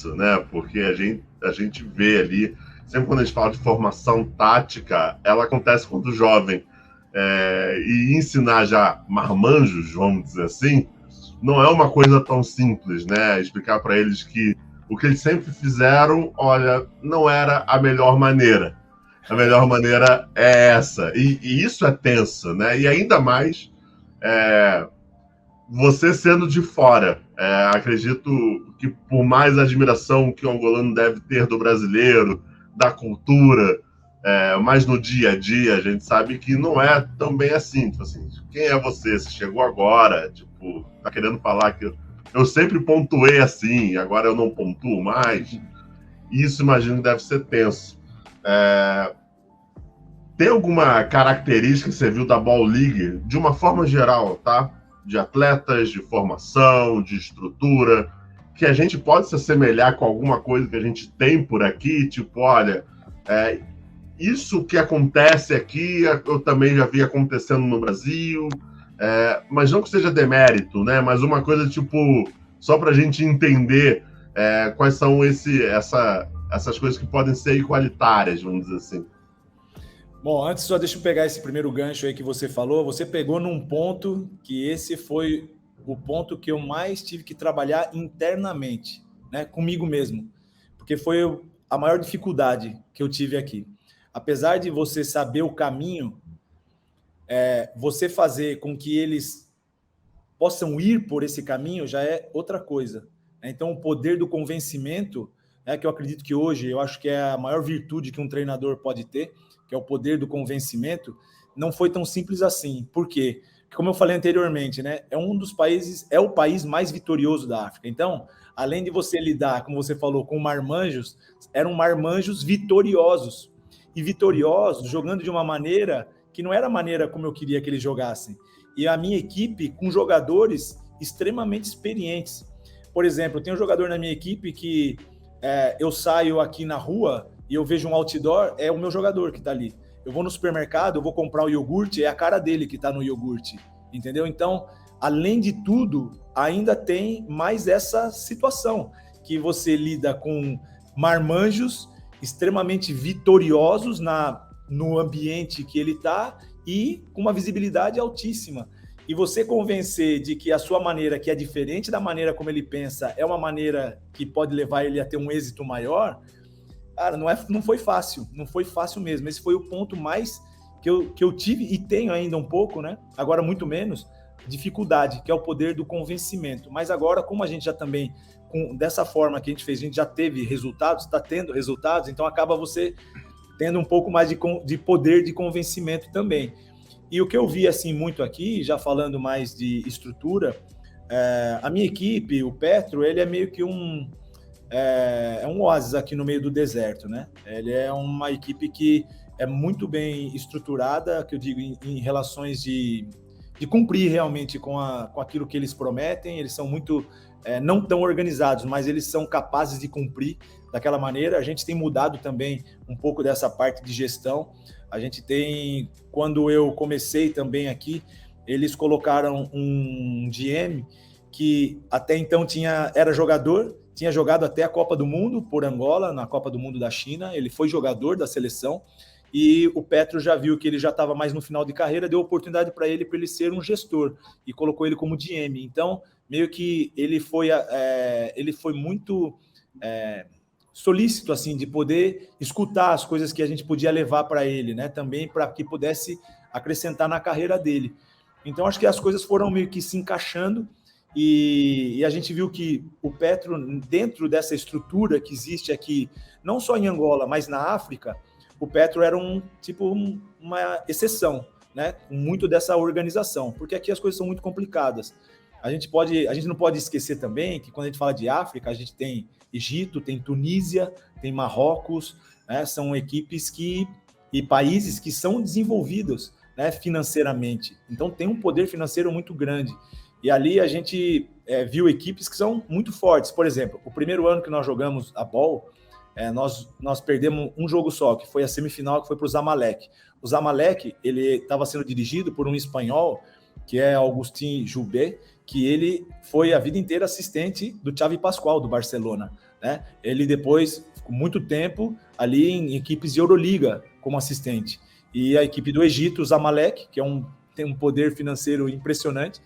tenso, né? Porque a gente vê ali, sempre quando a gente fala de formação tática, ela acontece quando jovem. E ensinar já marmanjos, vamos dizer assim, não é uma coisa tão simples, né? Explicar para eles que o que eles sempre fizeram, olha, não era a melhor maneira. A melhor maneira é essa. E isso é tenso, né? E ainda mais você sendo de fora. Acredito que por mais admiração que o angolano deve ter do brasileiro, da cultura, mas no dia a dia a gente sabe que não é tão bem assim. Tipo assim, quem é você? Você chegou agora? Tipo, tá querendo falar que eu sempre pontuei assim, agora eu não pontuo mais. Isso imagino que deve ser tenso. Tem alguma característica que você viu da Ball League, de uma forma geral, tá? De atletas, de formação, de estrutura, que a gente pode se assemelhar com alguma coisa que a gente tem por aqui? Tipo, olha, isso que acontece aqui, eu também já vi acontecendo no Brasil, mas não que seja demérito, né? Mas uma coisa, tipo, só para a gente entender quais são essas coisas que podem ser igualitárias, vamos dizer assim. Bom, antes só deixa eu pegar esse primeiro gancho aí que você falou. Você pegou num ponto que esse foi o ponto que eu mais tive que trabalhar internamente, né, comigo mesmo, porque foi a maior dificuldade que eu tive aqui. Apesar de você saber o caminho, você fazer com que eles possam ir por esse caminho já é outra coisa. Então, o poder do convencimento, que eu acredito que hoje, eu acho que é a maior virtude que um treinador pode ter, que é o poder do convencimento, não foi tão simples assim. Por quê? Porque, como eu falei anteriormente, né, é um dos países, é o país mais vitorioso da África. Então, além de você lidar, como você falou, com marmanjos, eram marmanjos vitoriosos. E vitoriosos jogando de uma maneira que não era a maneira como eu queria que eles jogassem. E a minha equipe com jogadores extremamente experientes. Por exemplo, tem um jogador na minha equipe que eu saio aqui na rua e eu vejo um outdoor, é o meu jogador que está ali. Eu vou no supermercado, eu vou comprar o iogurte, é a cara dele que está no iogurte, entendeu? Então, além de tudo, ainda tem mais essa situação, que você lida com marmanjos extremamente vitoriosos no ambiente que ele está e com uma visibilidade altíssima. E você convencer de que a sua maneira, que é diferente da maneira como ele pensa, é uma maneira que pode levar ele a ter um êxito maior, cara, não foi fácil, não foi fácil mesmo. Esse foi o ponto mais que eu tive e tenho ainda um pouco, né? Agora muito menos, dificuldade, que é o poder do convencimento. Mas agora, como a gente já também, dessa forma que a gente fez, a gente já teve resultados, está tendo resultados, então acaba você tendo um pouco mais de poder de convencimento também. E o que eu vi assim muito aqui, já falando mais de estrutura, a minha equipe, o Petro, ele é meio que um oásis aqui no meio do deserto, né? Ele é uma equipe que é muito bem estruturada, que eu digo em relações de cumprir realmente com aquilo que eles prometem. Eles são muito não tão organizados, mas eles são capazes de cumprir daquela maneira. A gente tem mudado também um pouco dessa parte de gestão. A gente tem, quando eu comecei também aqui, eles colocaram um GM que até então era jogador, tinha jogado até a Copa do Mundo por Angola, na Copa do Mundo da China. Ele foi jogador da seleção e o Petro já viu que ele já estava mais no final de carreira, deu oportunidade para ele ser um gestor e colocou ele como GM. Então, meio que ele foi muito solícito assim de poder escutar as coisas que a gente podia levar para ele, né? Também para que pudesse acrescentar na carreira dele. Então, acho que as coisas foram meio que se encaixando. E a gente viu que o Petro, dentro dessa estrutura que existe aqui, não só em Angola, mas na África, o Petro era uma exceção, né? Com muito dessa organização, porque aqui as coisas são muito complicadas. A gente não pode esquecer também que quando a gente fala de África, a gente tem Egito, tem Tunísia, tem Marrocos, né? São equipes e países que são desenvolvidos, né, financeiramente. Então tem um poder financeiro muito grande. E ali a gente viu equipes que são muito fortes. Por exemplo, o primeiro ano que nós jogamos a Ball, nós perdemos um jogo só, que foi a semifinal, que foi para o Zamalek. O Zamalek, ele estava sendo dirigido por um espanhol, que é Agustín Jubé, que ele foi a vida inteira assistente do Xavi Pascual, do Barcelona. né? Ele depois ficou muito tempo ali em equipes de Euroliga como assistente. E a equipe do Egito, o Zamalek, que tem um poder financeiro impressionante,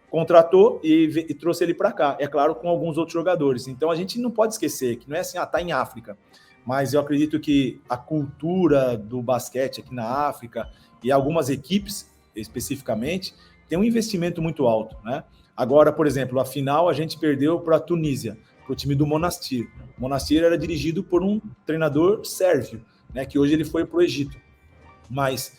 contratou e trouxe ele para cá. É claro, com alguns outros jogadores. Então a gente não pode esquecer que não é assim, tá em África. Mas eu acredito que a cultura do basquete aqui na África e algumas equipes, especificamente, tem um investimento muito alto, né? Agora, por exemplo, a final a gente perdeu para a Tunísia, para o time do Monastir. O Monastir era dirigido por um treinador sérvio, né, que hoje ele foi para o Egito. Mas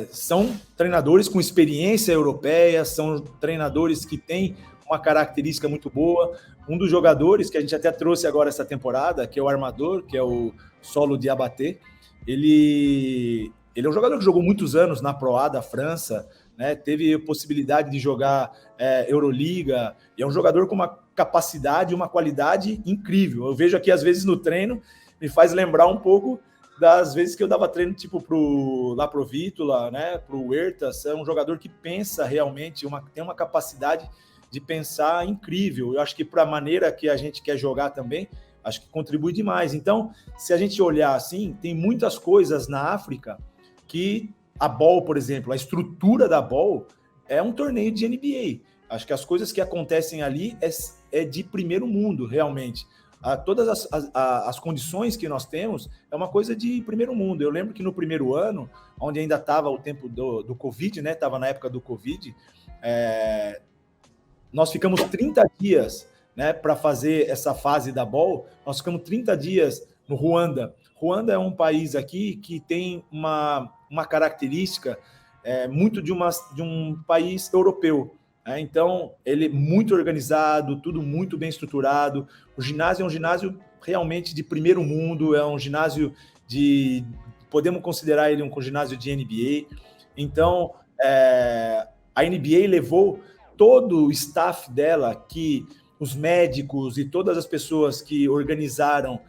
são treinadores com experiência europeia, são treinadores que têm uma característica muito boa. Um dos jogadores que a gente até trouxe agora essa temporada, que é o armador, que é o Solo Diabaté, ele é um jogador que jogou muitos anos na Pro A da França, né? Teve a possibilidade de jogar Euroliga, e é um jogador com uma capacidade, uma qualidade incrível. Eu vejo aqui, às vezes, no treino, me faz lembrar um pouco das vezes que eu dava treino, tipo, lá pro Vítula, né? Pro Huertas. É um jogador que pensa realmente, tem uma capacidade de pensar incrível. Eu acho que para a maneira que a gente quer jogar também, acho que contribui demais. Então, se a gente olhar assim, tem muitas coisas na África que a BOL, por exemplo, a estrutura da BOL é um torneio de NBA. Acho que as coisas que acontecem ali é de primeiro mundo, realmente. Todas as condições que nós temos é uma coisa de primeiro mundo. Eu lembro que no primeiro ano, onde ainda estava o tempo do Covid, né? Estava na época do Covid, nós ficamos 30 dias, né, para fazer essa fase da BOL. Nós ficamos 30 dias no Ruanda. Ruanda é um país aqui que tem uma característica muito de um país europeu. Né? Então, ele é muito organizado, tudo muito bem estruturado. O ginásio é um ginásio realmente de primeiro mundo, é um ginásio podemos considerar ele um ginásio de NBA. Então, a NBA levou todo o staff dela, que os médicos e todas as pessoas que organizaram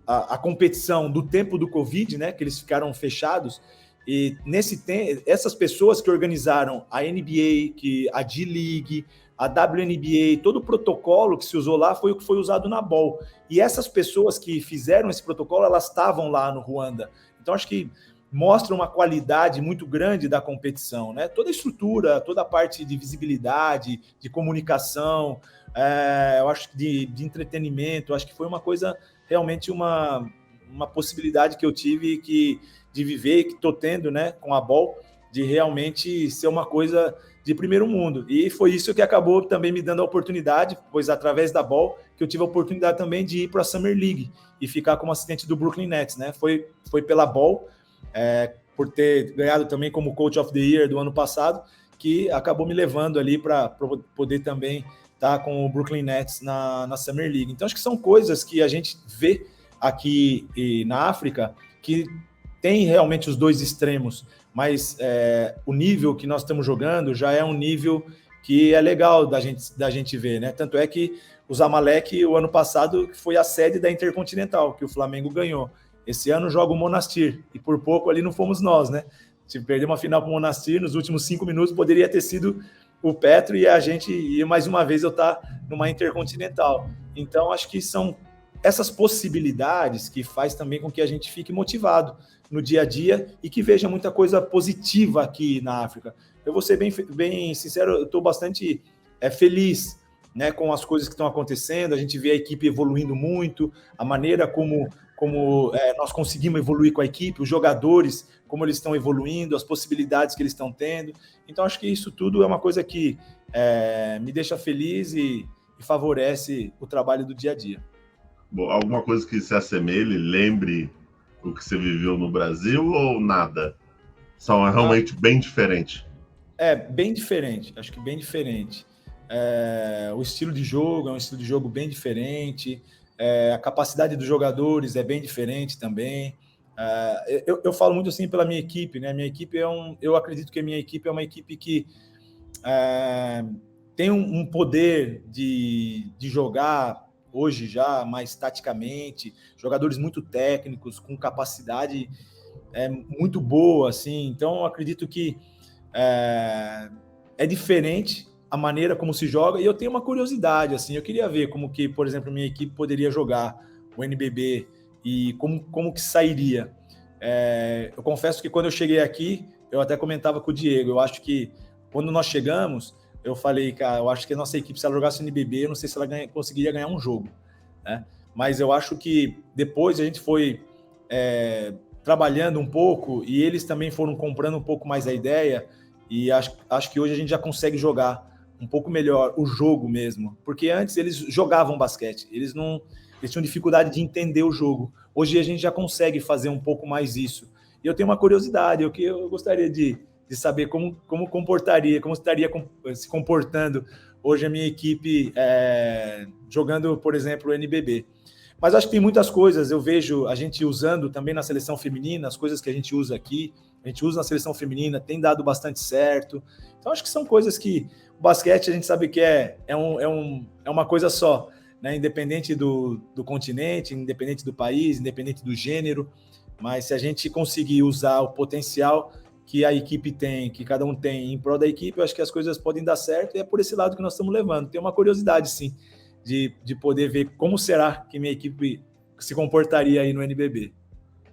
a competição do tempo do Covid, né, que eles ficaram fechados, e nesse tempo, essas pessoas que organizaram a NBA, a D-League, a WNBA, todo o protocolo que se usou lá foi o que foi usado na BOL. E essas pessoas que fizeram esse protocolo, elas estavam lá no Ruanda. Então, acho que mostra uma qualidade muito grande da competição, né? Toda a estrutura, toda a parte de visibilidade, de comunicação, eu acho que de entretenimento, acho que foi uma coisa, realmente uma possibilidade que eu tive de viver, que estou tendo, né, com a BOL, de realmente ser uma coisa de primeiro mundo. E foi isso que acabou também me dando a oportunidade, pois através da BOL, que eu tive a oportunidade também de ir para a Summer League e ficar como assistente do Brooklyn Nets, né? Foi pela BOL, por ter ganhado também como Coach of the Year do ano passado, que acabou me levando ali para poder também estar com o Brooklyn Nets na Summer League. Então, acho que são coisas que a gente vê aqui na África, que tem realmente os dois extremos, mas o nível que nós estamos jogando já é um nível que é legal da gente ver, né? Tanto é que o Zamalek, o ano passado, foi a sede da Intercontinental, que o Flamengo ganhou. Esse ano joga o Monastir, e por pouco ali não fomos nós, né? Se perder uma final para o Monastir, nos últimos 5 minutos poderia ter sido o Petro e mais uma vez eu estar numa Intercontinental. Então, acho que são essas possibilidades que faz também com que a gente fique motivado no dia a dia e que veja muita coisa positiva aqui na África. Eu vou ser bem sincero, eu estou bastante feliz, né, com as coisas que estão acontecendo. A gente vê a equipe evoluindo muito, a maneira como nós conseguimos evoluir com a equipe, os jogadores, como eles estão evoluindo, as possibilidades que eles estão tendo. Então, acho que isso tudo é uma coisa que me deixa feliz e favorece o trabalho do dia a dia. Bom, alguma coisa que se assemelhe, lembre o que você viveu no Brasil ou nada? São realmente bem diferentes? Bem diferente, acho que bem diferente. O estilo de jogo é um estilo de jogo bem diferente, a capacidade dos jogadores é bem diferente também. Eu falo muito assim pela minha equipe, né? Minha equipe eu acredito que a minha equipe é uma equipe que tem um poder de jogar hoje já mais taticamente, jogadores muito técnicos, com capacidade muito boa, assim. Então, eu acredito que é diferente a maneira como se joga, e eu tenho uma curiosidade, assim, eu queria ver como que, por exemplo, minha equipe poderia jogar o NBB e como que sairia. Eu confesso que quando eu cheguei aqui, eu até comentava com o Diego, eu acho que quando nós chegamos, eu falei, cara, eu acho que a nossa equipe, se ela jogasse o NBB, eu não sei se ela conseguiria ganhar um jogo, né? Mas eu acho que depois a gente foi trabalhando um pouco e eles também foram comprando um pouco mais a ideia, e acho que hoje a gente já consegue jogar um pouco melhor o jogo mesmo, porque antes eles jogavam basquete, eles tinham dificuldade de entender o jogo. Hoje a gente já consegue fazer um pouco mais isso. E eu tenho uma curiosidade, eu gostaria de saber como comportaria, como estaria se comportando hoje a minha equipe jogando, por exemplo, o NBB. Mas acho que tem muitas coisas, eu vejo a gente usando também na seleção feminina, as coisas que a gente usa aqui, a gente usa na seleção feminina, tem dado bastante certo. Então acho que são coisas que o basquete a gente sabe que é uma coisa só, né? Independente do continente, independente do país, independente do gênero, mas se a gente conseguir usar o potencial que a equipe tem, que cada um tem em prol da equipe, eu acho que as coisas podem dar certo, e é por esse lado que nós estamos levando. Tem uma curiosidade, sim, de poder ver como será que minha equipe se comportaria aí no NBB.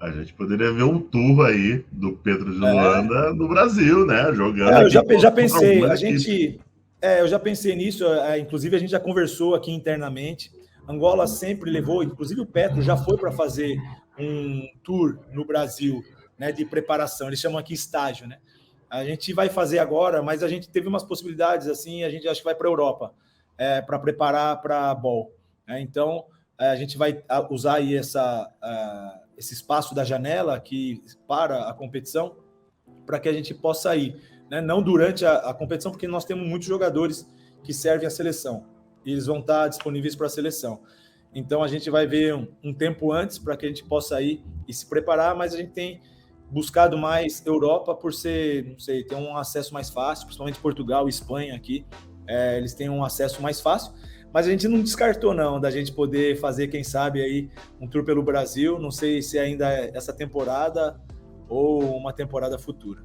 A gente poderia ver um tour aí do Pedro de Luanda no Brasil, né? Jogando. Eu já pensei, eu já pensei nisso, inclusive a gente já conversou aqui internamente. Angola sempre levou, inclusive o Petro já foi para fazer um tour no Brasil, né, de preparação, eles chamam aqui estágio, né? A gente vai fazer agora, mas a gente teve umas possibilidades assim, a gente acho que vai para a Europa para preparar para a BOL. Então, a gente vai usar aí esse espaço da janela aqui para a competição, para que a gente possa ir, né? Não durante a competição, porque nós temos muitos jogadores que servem à seleção, e eles vão estar disponíveis para a seleção. Então, a gente vai ver um tempo antes para que a gente possa ir e se preparar, mas a gente tem buscado mais Europa por ser, não sei, ter um acesso mais fácil, principalmente Portugal e Espanha aqui, eles têm um acesso mais fácil, mas a gente não descartou não, da gente poder fazer, quem sabe, aí um tour pelo Brasil, não sei se ainda é essa temporada ou uma temporada futura.